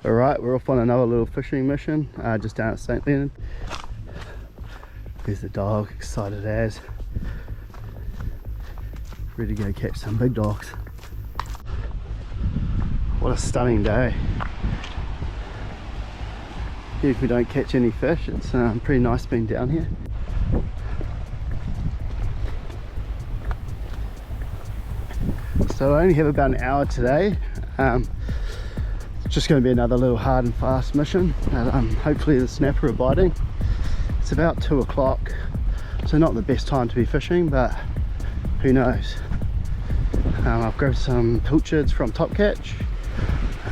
Alright, we're off on another little fishing mission just down at St. Leonard. There's the dog, excited as. Ready to go catch some big dogs. What a stunning day. Even if we don't catch any fish, it's pretty nice being down here. So I only have about an hour today. It's just going to be another little hard and fast mission. Hopefully the snapper are biting. It's about 2 o'clock, so not the best time to be fishing, but who knows. I've grabbed some pilchards from Top Catch.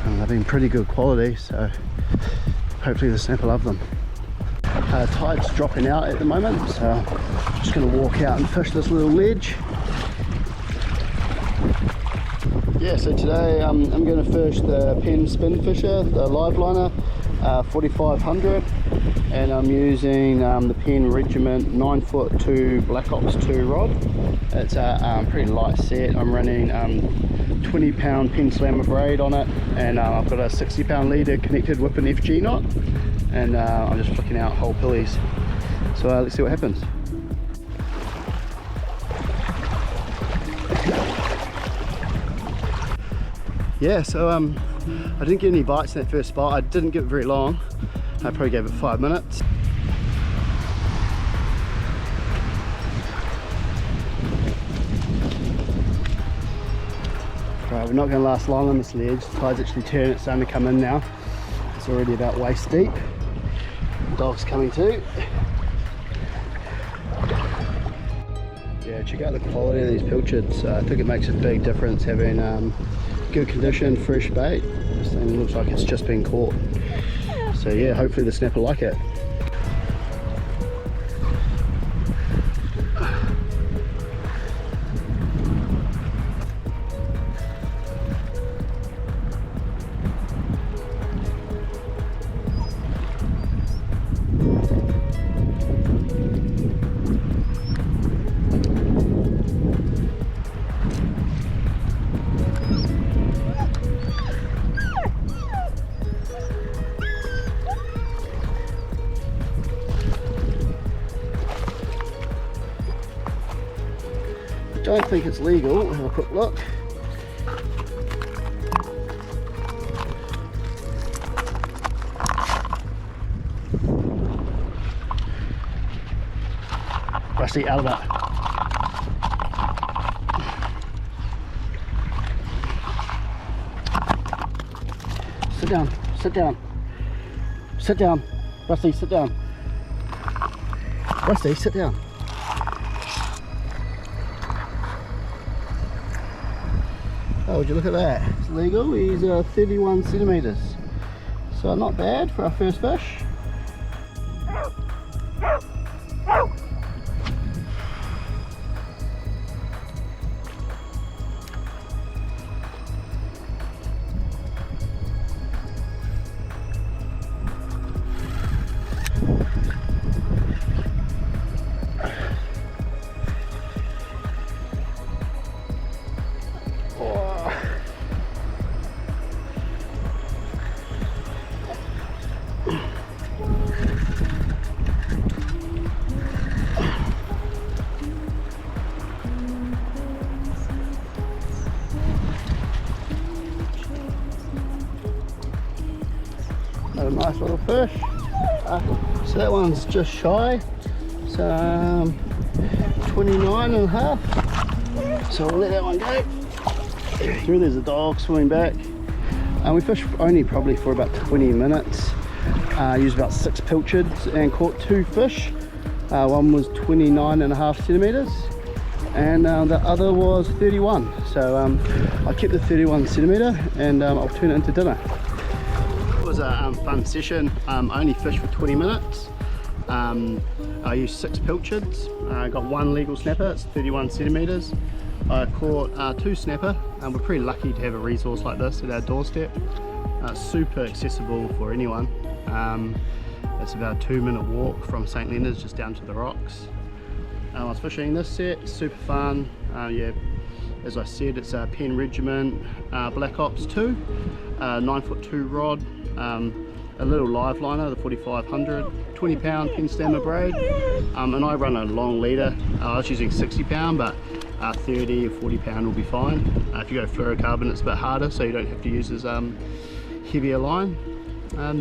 They've been pretty good quality, so hopefully the snapper love them. Tide's dropping out at the moment, so I'm just going to walk out and fish this little ledge. Yeah, so today I'm going to fish the Penn Spin Fisher, the live liner 4500, and I'm using the Penn Regiment 9'2" Black Ops 2 rod. It's a pretty light set. I'm running 20-pound Penn Slammer braid on it, and I've got a 60-pound leader connected with an FG knot, and I'm just flicking out whole pulleys. So let's see what happens. Yeah, so I didn't get any bites in that first spot. I didn't give it very long. I probably gave it 5 minutes. Right, we're not going to last long on this ledge. The tide's actually turning, it's starting to come in now. It's already about waist deep. The dog's coming too. Yeah, check out the quality of these pilchards. I think it makes a big difference having good condition, fresh bait. This thing looks like it's just been caught. So yeah, hopefully the snapper like it. I don't think it's legal. We'll have a quick look. Rusty, out of that. Sit down, sit down. Sit down. Rusty, sit down. Rusty, sit down. Oh, would you look at that? It's legal. He's 31 centimeters. So not bad for our first fish. A nice little fish. So that one's just shy. So 29 and a half. So we'll let that one go. Here there's a dog swimming back. We fished only probably for about 20 minutes. Used about 6 pilchards and caught 2 fish. One was 29 and a half centimeters and the other was 31. So I kept the 31 centimeter and I'll turn it into dinner. It was a fun session. I only fished for 20 minutes. I used 6 pilchards. I got 1 legal snapper, it's 31 centimeters. I caught 2 snapper, and we're pretty lucky to have a resource like this at our doorstep. Super accessible for anyone. It's about a 2-minute walk from St. Leonard's just down to the rocks. I was fishing this set, super fun. Yeah, As I said, it's a Penn Regiment Black Ops 2, 9'2" rod, a little live liner, the 4500, 20 pound Penn Stammer braid, and I run a long leader. I was using 60 pound, but 30 or 40 pound will be fine. If you go fluorocarbon, it's a bit harder, so you don't have to use as heavier line.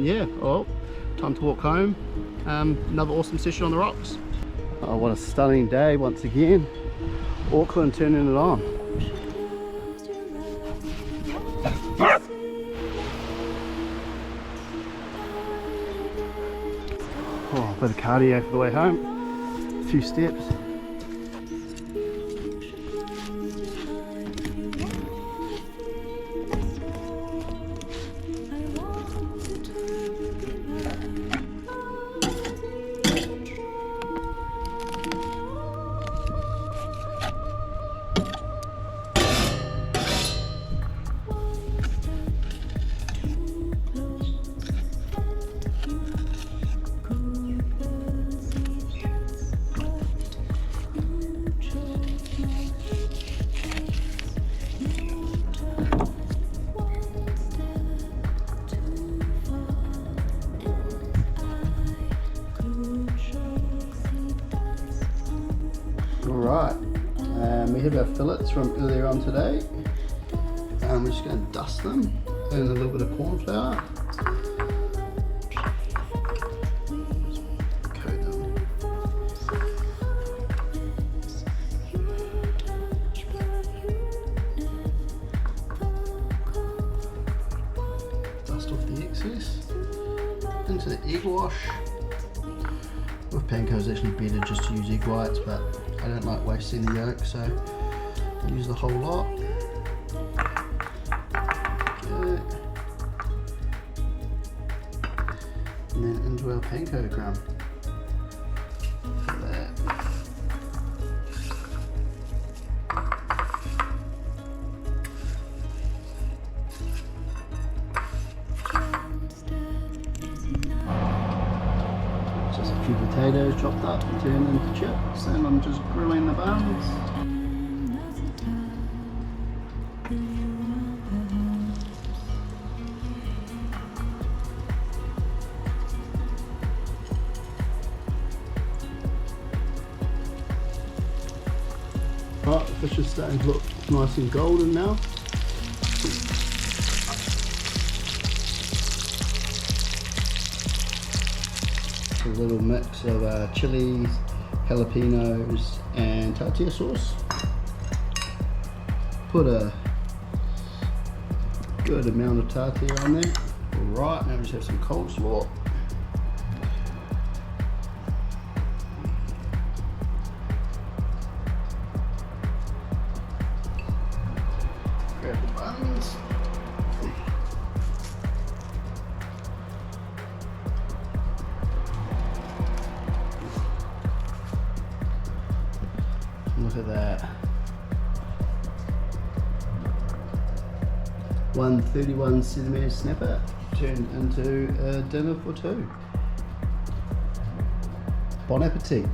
Yeah, well, time to walk home. Another awesome session on the rocks. Oh, what a stunning day once again. Auckland turning it on. Oh, a bit of cardio for the way home. A few steps. Alright, we have our fillets from earlier on today. We're just going to dust them in a little bit of corn flour. Coat them. Dust off the excess into the egg wash. With panko it's actually better just to use egg whites, but I don't like wasting the yolk, so I use the whole lot. Okay. And then into our panko crumb. Like that. Just a few potatoes chopped up and turned into chips, and I'm just grilling the buns. Right, the fish is starting to look nice and golden now. A little mix of chilies, jalapenos and tortilla sauce. Put a good amount of tortilla on there. Alright, now we just have some coleslaw. Grab the buns. Look at that. 131 centimeter snapper turned into a dinner for two. Bon appetit.